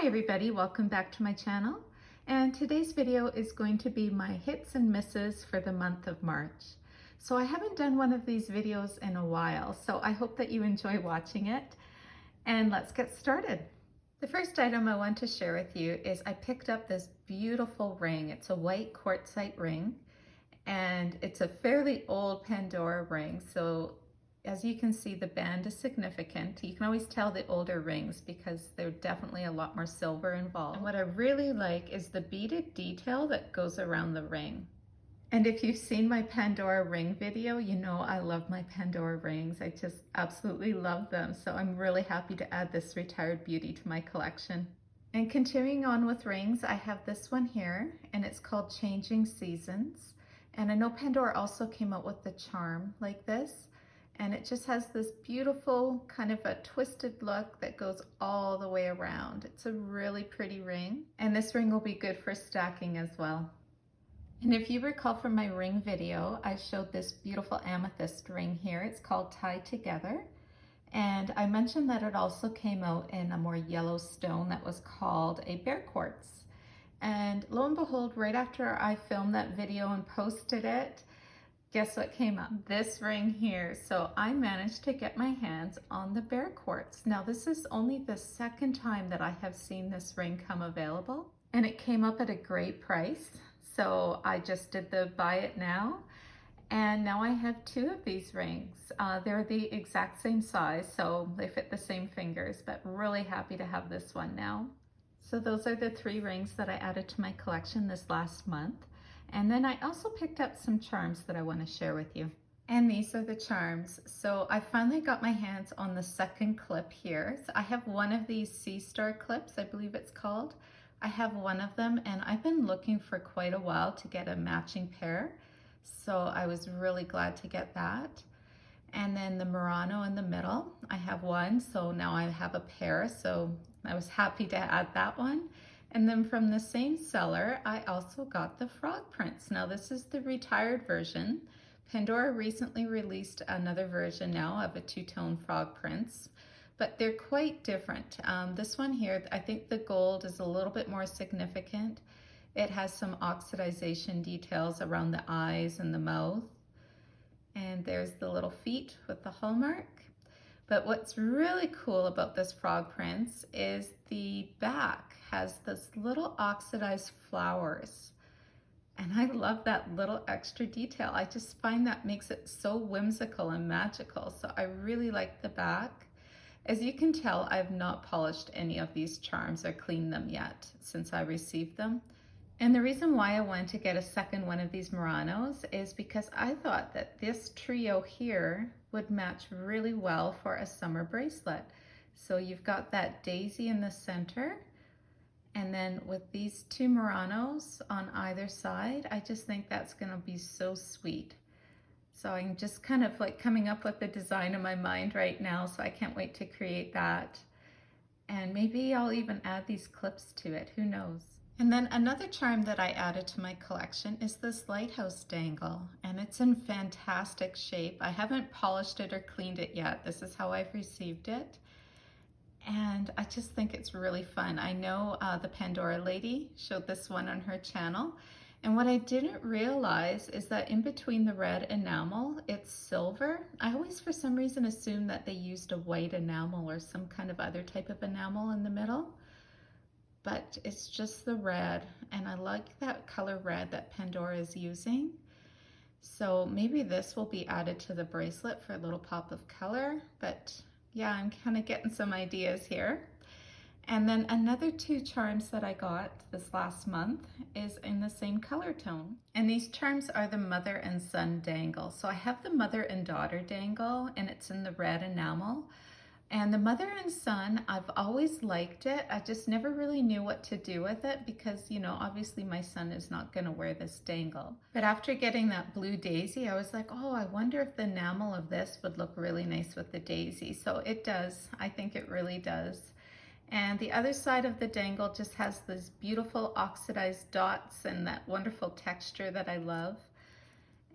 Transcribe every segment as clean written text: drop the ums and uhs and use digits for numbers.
Hi everybody, welcome back to my channel. And today's video is going to be my hits and misses for the month of March. So I haven't done one of these videos in a while, so I hope that you enjoy watching it. And let's get started. The first item I want to share with you is I picked up this beautiful ring. It's a white quartzite ring, and it's a fairly old Pandora ring. So as you can see, the band is significant. You can always tell the older rings because they're definitely a lot more silver involved. And what I really like is the beaded detail that goes around the ring. And if you've seen my Pandora ring video, you know I love my Pandora rings. I just absolutely love them. So I'm really happy to add this retired beauty to my collection. And continuing on with rings, I have this one here, and it's called Changing Seasons. And I know Pandora also came out with the charm like this. And it just has this beautiful kind of a twisted look that goes all the way around. It's a really pretty ring. And this ring will be good for stacking as well. And if you recall from my ring video, I showed this beautiful amethyst ring here. It's called Tied Together. And I mentioned that it also came out in a more yellow stone that was called a bear quartz. And lo and behold, right after I filmed that video and posted it, guess what came up? This ring here. So I managed to get my hands on the bear quartz. Now this is only the second time that I have seen this ring come available, and it came up at a great price. So I just did the buy it now, and now I have two of these rings. They're the exact same size, so they fit the same fingers, but really happy to have this one now. So those are the three rings that I added to my collection this last month. And then I also picked up some charms that I want to share with you. And these are the charms. So I finally got my hands on the second clip here. So I have one of these Sea Star clips, I believe it's called. I have one of them, and I've been looking for quite a while to get a matching pair. So I was really glad to get that. And then the Murano in the middle, I have one, so now I have a pair. So I was happy to add that one. And then from the same seller, I also got the frog prints. Now this is the retired version. Pandora recently released another version now of a two-tone frog prints, but they're quite different. This one here, I think the gold is a little bit more significant. It has some oxidization details around the eyes and the mouth. And there's the little feet with the hallmark. But what's really cool about this frog prints is the back has this little oxidized flowers. And I love that little extra detail. I just find that makes it so whimsical and magical. So I really like the back. As you can tell, I've not polished any of these charms or cleaned them yet since I received them. And the reason why I wanted to get a second one of these Muranos is because I thought that this trio here would match really well for a summer bracelet. So you've got that daisy in the center, and then with these two Muranos on either side, I just think that's gonna be so sweet. So I'm just kind of like coming up with the design in my mind right now, so I can't wait to create that. And maybe I'll even add these clips to it, who knows? And then another charm that I added to my collection is this lighthouse dangle, and it's in fantastic shape. I haven't polished it or cleaned it yet. This is how I've received it. And I just think it's really fun. I know the Pandora lady showed this one on her channel. And what I didn't realize is that in between the red enamel, it's silver. I always, for some reason, assumed that they used a white enamel or some kind of other type of enamel in the middle. But it's just the red, and I like that color red that Pandora is using. So maybe this will be added to the bracelet for a little pop of color, but yeah, I'm kind of getting some ideas here. And then another two charms that I got this last month is in the same color tone. And these charms are the mother and son dangle. So I have the mother and daughter dangle, and it's in the red enamel. And the mother and son, I've always liked it. I just never really knew what to do with it because, you know, obviously my son is not gonna wear this dangle. But after getting that blue daisy, I was like, oh, I wonder if the enamel of this would look really nice with the daisy. So it does, I think it really does. And the other side of the dangle just has these beautiful oxidized dots and that wonderful texture that I love.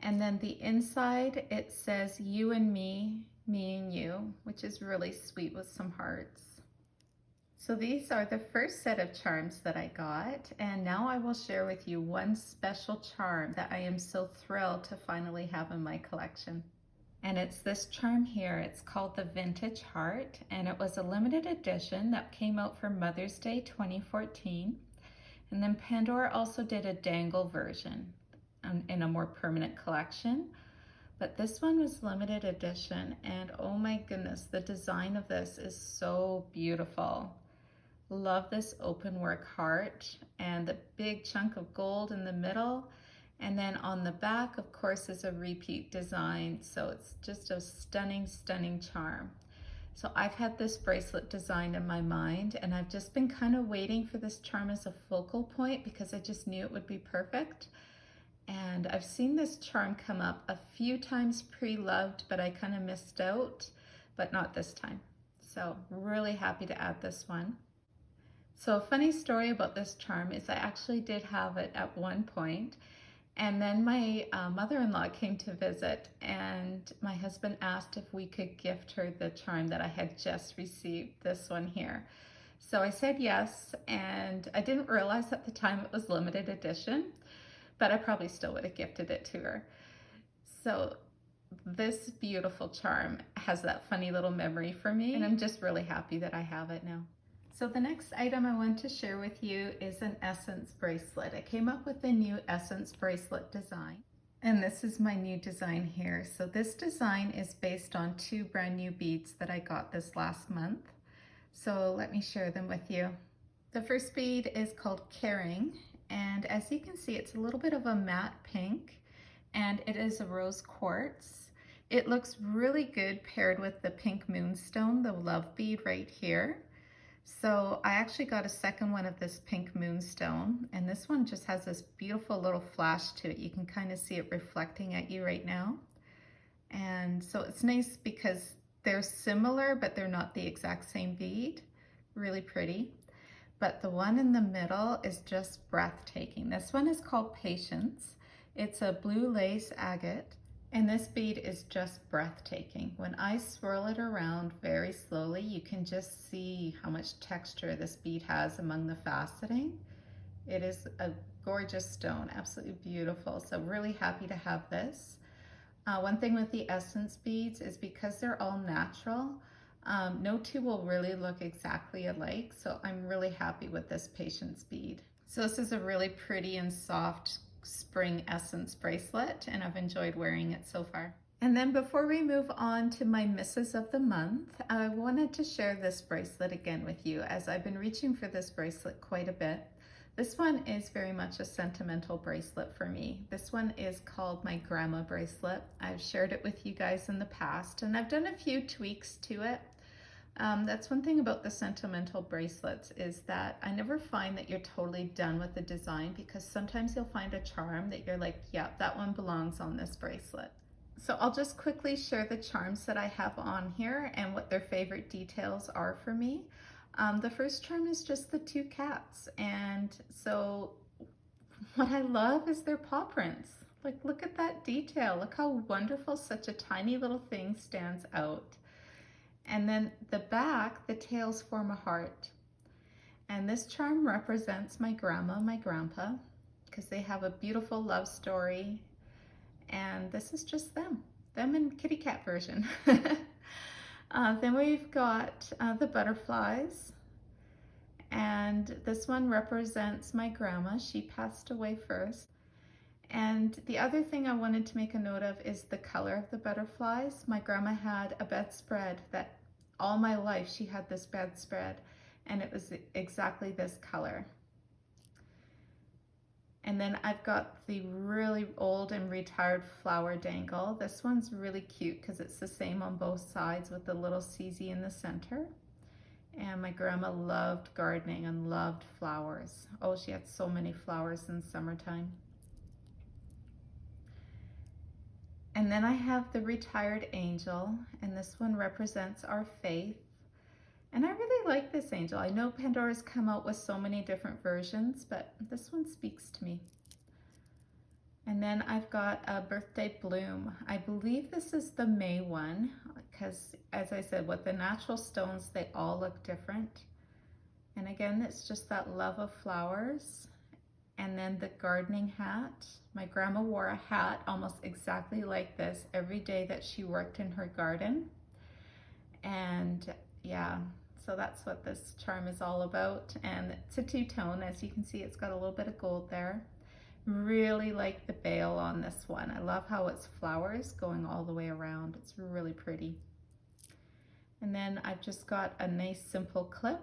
And then the inside, it says you and me and you, which is really sweet with some hearts. So these are the first set of charms that I got, and now I will share with you one special charm that I am so thrilled to finally have in my collection. And it's this charm here. It's called the Vintage Heart, and it was a limited edition that came out for Mother's Day 2014. And then Pandora also did a dangle version in a more permanent collection. But this one was limited edition, and oh my goodness, the design of this is so beautiful. Love this open work heart and the big chunk of gold in the middle. And then on the back, of course, is a repeat design. So it's just a stunning, stunning charm. So I've had this bracelet designed in my mind, and I've just been kind of waiting for this charm as a focal point because I just knew it would be perfect. And I've seen this charm come up a few times pre-loved, but I kind of missed out, but not this time. So really happy to add this one. So a funny story about this charm is I actually did have it at one point, and then my mother-in-law came to visit, and my husband asked if we could gift her the charm that I had just received, this one here. So I said yes, and I didn't realize at the time it was limited edition, but I probably still would have gifted it to her. So this beautiful charm has that funny little memory for me, and I'm just really happy that I have it now. So the next item I want to share with you is an essence bracelet. I came up with a new essence bracelet design, and this is my new design here. So this design is based on two brand new beads that I got this last month. So let me share them with you. The first bead is called Caring, and as you can see, it's a little bit of a matte pink, and it is a rose quartz. It looks really good paired with the pink moonstone, the love bead right here. So I actually got a second one of this pink moonstone, and this one just has this beautiful little flash to it. You can kind of see it reflecting at you right now. And so it's nice because they're similar, but they're not the exact same bead. Really pretty. But the one in the middle is just breathtaking. This one is called Patience. It's a blue lace agate. And this bead is just breathtaking. When I swirl it around very slowly, you can just see how much texture this bead has among the faceting. It is a gorgeous stone, absolutely beautiful. So really happy to have this. One thing with the essence beads is because they're all natural, no two will really look exactly alike. So I'm really happy with this Patience bead. So this is a really pretty and soft spring essence bracelet, and I've enjoyed wearing it so far. And then before we move on to my misses of the month, I wanted to share this bracelet again with you, as I've been reaching for this bracelet quite a bit. This one is very much a sentimental bracelet for me. This one is called my grandma bracelet. I've shared it with you guys in the past, and I've done a few tweaks to it. That's one thing about the sentimental bracelets, is that I never find that you're totally done with the design, because sometimes you'll find a charm that you're like, yeah, that one belongs on this bracelet. So I'll just quickly share the charms that I have on here and what their favorite details are for me. The first charm is just the two cats, and so what I love is their paw prints. Like, look at that detail. Look how wonderful such a tiny little thing stands out. And then the back, the tails form a heart. And this charm represents my grandma, my grandpa, because they have a beautiful love story. And this is just them in kitty cat version. Then we've got the butterflies. And this one represents my grandma. She passed away first. And the other thing I wanted to make a note of is the color of the butterflies. My grandma had a bedspread that all my life she had this bedspread, and it was exactly this color. And then I've got the really old and retired flower dangle. This one's really cute because it's the same on both sides with the little CZ in the center. And my grandma loved gardening and loved flowers. Oh, she had so many flowers in summertime. And then I have the retired angel, and this one represents our faith. And I really like this angel. I know Pandora's come out with so many different versions, but this one speaks to me. And then I've got a birthday bloom. I believe this is the May one, because as I said, with the natural stones, they all look different. And again, it's just that love of flowers. And then the gardening hat. My grandma wore a hat almost exactly like this every day that she worked in her garden. And yeah, so that's what this charm is all about. And it's a two-tone. As you can see, it's got a little bit of gold there. Really like the bail on this one. I love how it's flowers going all the way around. It's really pretty. And then I've just got a nice simple clip.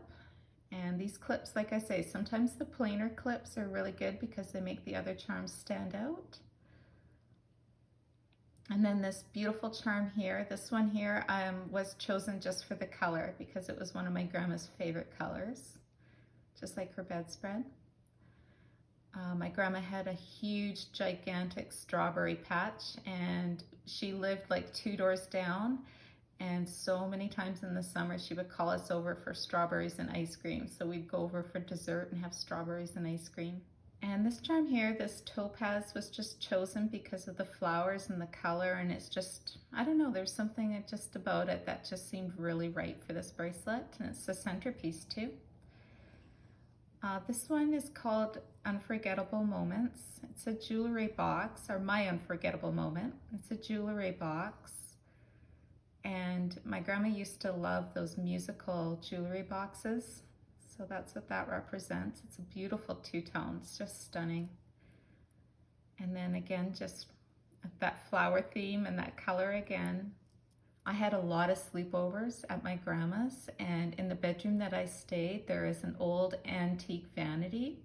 And these clips, like I say, sometimes the plainer clips are really good because they make the other charms stand out. And then this beautiful charm here, this one here was chosen just for the color because it was one of my grandma's favorite colors, just like her bedspread. My grandma had a huge, gigantic strawberry patch, and she lived like 2 doors down. And so many times in the summer, she would call us over for strawberries and ice cream. So we'd go over for dessert and have strawberries and ice cream. And this charm here, this topaz, was just chosen because of the flowers and the color. And it's just, I don't know, there's something just about it that just seemed really right for this bracelet. And it's the centerpiece too. This one is called Unforgettable Moments. It's a jewelry box, or my unforgettable moment. It's a jewelry box. And my grandma used to love those musical jewelry boxes. So that's what that represents. It's a beautiful two-tone. It's just stunning. And then again, just that flower theme and that color again. I had a lot of sleepovers at my grandma's, and in the bedroom that I stayed, there is an old antique vanity.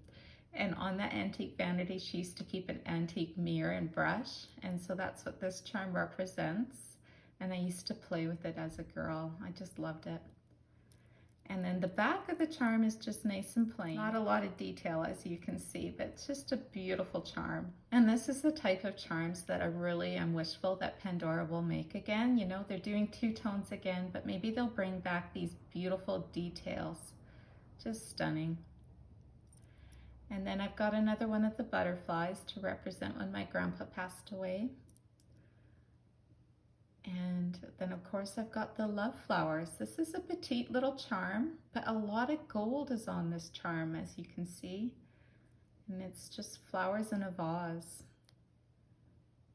And on that antique vanity, she used to keep an antique mirror and brush. And so that's what this charm represents. And I used to play with it as a girl. I just loved it. And then the back of the charm is just nice and plain. Not a lot of detail, as you can see, but it's just a beautiful charm. And this is the type of charms that I really am wishful that Pandora will make again. You know, they're doing two tones again, but maybe they'll bring back these beautiful details. Just stunning. And then I've got another one of the butterflies to represent when my grandpa passed away. And then of course I've got the love flowers. This is a petite little charm, but a lot of gold is on this charm, as you can see. And it's just flowers in a vase.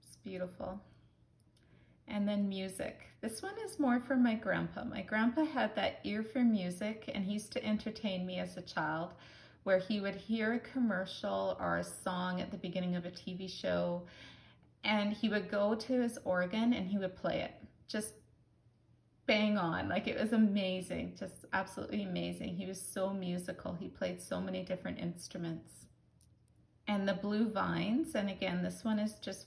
It's beautiful. And then music. This one is more for my grandpa. My grandpa had that ear for music, and he used to entertain me as a child, where he would hear a commercial or a song at the beginning of a TV show, and he would go to his organ and he would play it. Just bang on. Like, it was amazing. Just absolutely amazing. He was so musical. He played so many different instruments. And the blue vines. And again, this one is just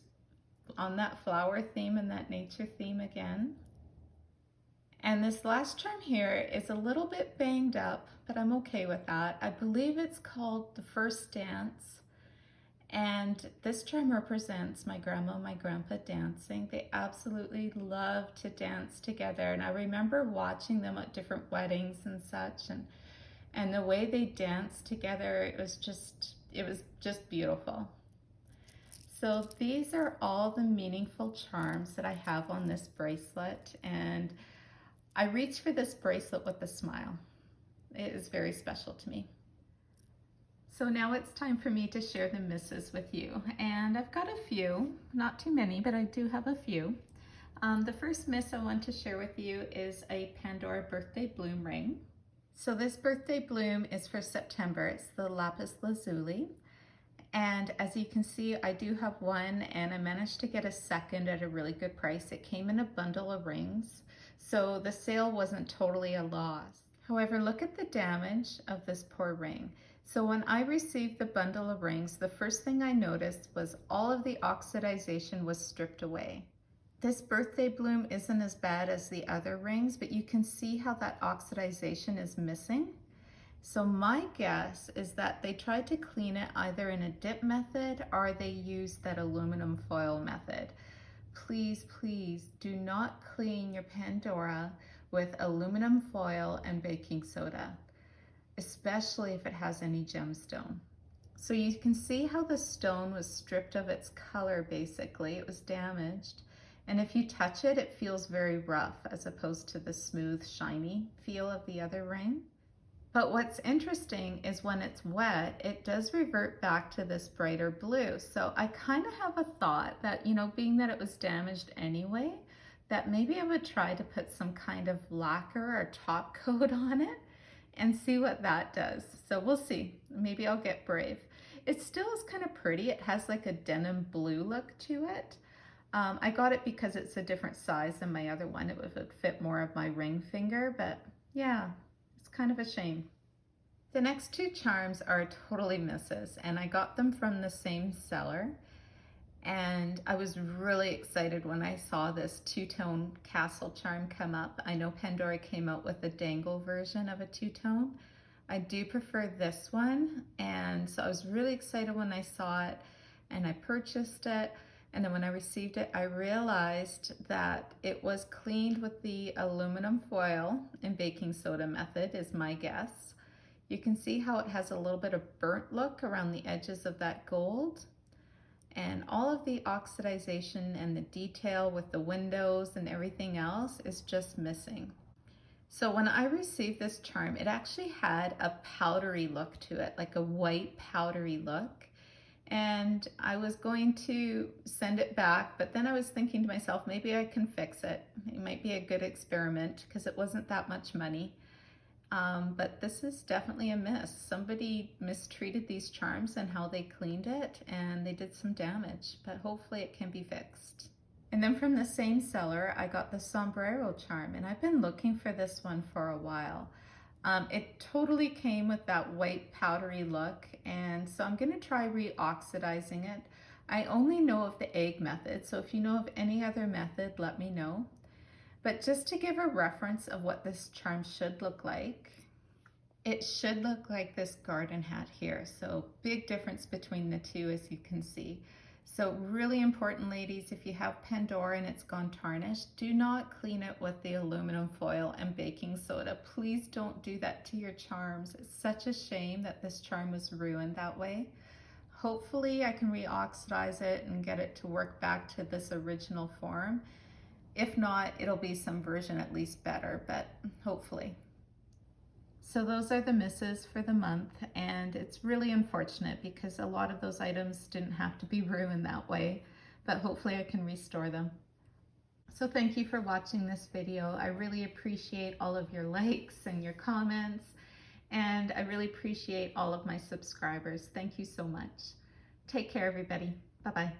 on that flower theme and that nature theme again. And this last charm here is a little bit banged up, but I'm okay with that. I believe it's called The First Dance. And this charm represents my grandma and my grandpa dancing. They absolutely love to dance together. And I remember watching them at different weddings and such. And the way they danced together, it was just beautiful. So these are all the meaningful charms that I have on this bracelet. And I reach for this bracelet with a smile. It is very special to me. So now it's time for me to share the misses with you. And I've got a few, not too many, but I do have a few. The first miss I want to share with you is a Pandora birthday bloom ring. So this birthday bloom is for September. It's the lapis lazuli. And as you can see, I do have one, and I managed to get a second at a really good price. It came in a bundle of rings, so the sale wasn't totally a loss. However, look at the damage of this poor ring. So when I received the bundle of rings, the first thing I noticed was all of the oxidization was stripped away. This birthday bloom isn't as bad as the other rings, but you can see how that oxidization is missing. So my guess is that they tried to clean it either in a dip method or they used that aluminum foil method. Please, please do not clean your Pandora with aluminum foil and baking soda, especially if it has any gemstone. So you can see how the stone was stripped of its color, basically. It was damaged. And if you touch it, it feels very rough as opposed to the smooth, shiny feel of the other ring. But what's interesting is when it's wet, it does revert back to this brighter blue. So I kind of have a thought that, you know, being that it was damaged anyway, that maybe I would try to put some kind of lacquer or top coat on it and see what that does. So we'll see. Maybe I'll get brave. It still is kind of pretty. It has like a denim blue look to it. I got it because it's a different size than my other one. It would fit more of my ring finger, but yeah, it's kind of a shame. The next two charms are totally misses, and I got them from the same seller. And I was really excited when I saw this two-tone castle charm come up. I know Pandora came out with a dangle version of a two-tone. I do prefer this one, and so I was really excited when I saw it, and I purchased it. And then when I received it, I realized that it was cleaned with the aluminum foil and baking soda method, is my guess. You can see how it has a little bit of burnt look around the edges of that gold. And all of the oxidization and the detail with the windows and everything else is just missing. So when I received this charm, it actually had a powdery look to it, like a white powdery look. And I was going to send it back, but then I was thinking to myself, maybe I can fix it. It might be a good experiment because it wasn't that much money. But this is definitely a miss. Somebody mistreated these charms and how they cleaned it, and they did some damage, but hopefully it can be fixed. And then from the same seller, I got the sombrero charm, and I've been looking for this one for a while. It totally came with that white powdery look, and so I'm gonna try re-oxidizing it. I only know of the egg method, so if you know of any other method, let me know. But just to give a reference of what this charm should look like, it should look like this garden hat here. So big difference between the two, as you can see. So really important, ladies, if you have Pandora and it's gone tarnished, do not clean it with the aluminum foil and baking soda. Please don't do that to your charms. It's such a shame that this charm was ruined that way. Hopefully I can re-oxidize it and get it to work back to this original form. If not, it'll be some version at least better, but hopefully. So those are the misses for the month, and it's really unfortunate because a lot of those items didn't have to be ruined that way, but hopefully I can restore them. So thank you for watching this video. I really appreciate all of your likes and your comments, and I really appreciate all of my subscribers. Thank you so much. Take care, everybody. Bye-bye.